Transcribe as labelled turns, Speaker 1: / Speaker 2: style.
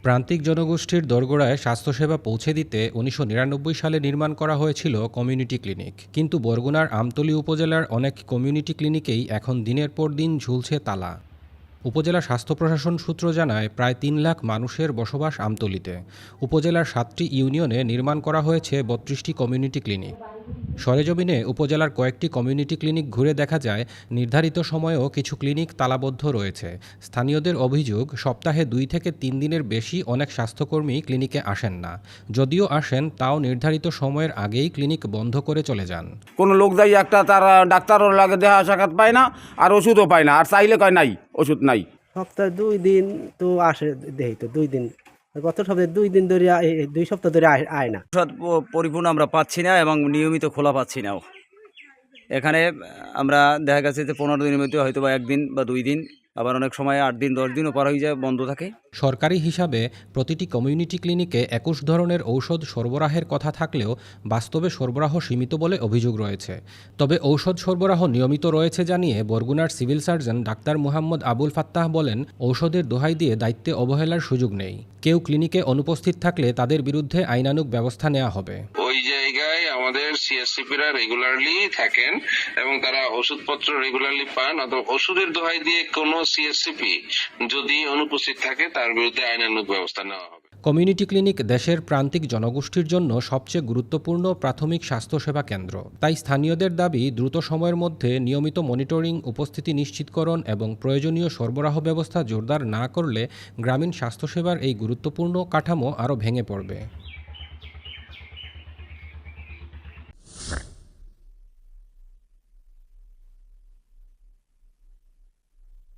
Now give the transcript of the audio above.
Speaker 1: প্রান্তিক জনগোষ্ঠীর দোরগোড়ায় স্বাস্থ্যসেবা পৌঁছে দিতে ১৯৯৯ সালে নির্মাণ করা হয়েছিল কমিউনিটি ক্লিনিক। কিন্তু বরগুনার আমতলী উপজেলার অনেক কমিউনিটি ক্লিনিকেই এখন দিনের পর দিন ঝুলছে তালা। উপজেলা স্বাস্থ্য প্রশাসন সূত্র জানায়, প্রায় ৩ লাখ মানুষের বসবাস আমতলীতে। উপজেলার ৭টি ইউনিয়নে নির্মাণ করা হয়েছে ৩২টি কমিউনিটি ক্লিনিক। সরেজমিনে উপজেলার কয়েকটি কমিউনিটি ক্লিনিক ঘুরে দেখা যায়, নির্ধারিত সময়েও কিছু ক্লিনিক তালাবদ্ধ রয়েছে। স্থানীয়দের অভিযোগ, সপ্তাহে ২ থেকে ৩ দিনের বেশি অনেক স্বাস্থ্যকর্মী ক্লিনিকে আসেন না। যদিও আসেন, তাও নির্ধারিত সময়ের আগেই ক্লিনিক বন্ধ করে চলে যান।
Speaker 2: কোনো লোক যাই একটা তার ডাক্তারও লাগে দেখা সাক্ষাৎ পায় না, আর ওষুধও পায় না, আর চাইলে কয় নাই ওষুধ নাই।
Speaker 3: সপ্তাহে 2 দিন তো আসে, দেই তো 2 দিন, গত সপ্তাহে 2 দিন ধরে 2 সপ্তাহ ধরে আয় না।
Speaker 4: ওষুধ পরিপূর্ণ আমরা পাচ্ছি না এবং নিয়মিত খোলা পাচ্ছি না। এখানে আমরা দেখা গেছে যে 15 দিনের মধ্যে হয়তো বা 1 দিন বা 2 দিন, আবার অনেক সময় 8 দিন 10 দিনও পার হয়ে যায়, বন্ধ থাকে।
Speaker 1: সরকারি হিসাবে প্রতিটি কমিউনিটি ক্লিনিকে 21 ধরনের ঔষধ সরবরাহের কথা থাকলেও বাস্তবে সরবরাহ সীমিত বলে অভিযোগ রয়েছে। তবে ঔষধ সরবরাহ নিয়মিত রয়েছে জানিয়ে বরগুনার civil surgeon doctor Muhammad Abul Fattah বলেন, ঔষধের দোহাই দিয়ে দায়িত্বে অবহেলার সুযোগ নেই। কেউ ক্লিনিকে অনুপস্থিত থাকলে তাদের বিরুদ্ধে আইনানুগ ব্যবস্থা নেওয়া হবে।
Speaker 5: ওই জায়গায় আমাদের সিএসসিপিরা রেগুলারলি থাকেন এবং তারা ওষুধপত্র রেগুলারলি পান। অথবা ওষুধের দোহাই দিয়ে কোনো সিএসসিপি যদি অনুপস্থিত থাকে তার বিরুদ্ধে আইনানুগ ব্যবস্থা নেওয়া হবে।
Speaker 1: কমিউনিটি ক্লিনিক দেশের প্রান্তিক জনগোষ্ঠীর জন্য সবচেয়ে গুরুত্বপূর্ণ প্রাথমিক স্বাস্থ্যসেবা কেন্দ্র। তাই স্থানীয়দের দাবি, দ্রুত সময়ের মধ্যে নিয়মিত মনিটরিং, উপস্থিতি নিশ্চিতকরণ এবং প্রয়োজনীয় সরবরাহ ব্যবস্থা জোরদার না করলে গ্রামীণ স্বাস্থ্যসেবার এই গুরুত্বপূর্ণ কাঠামো আরও ভেঙে পড়বে।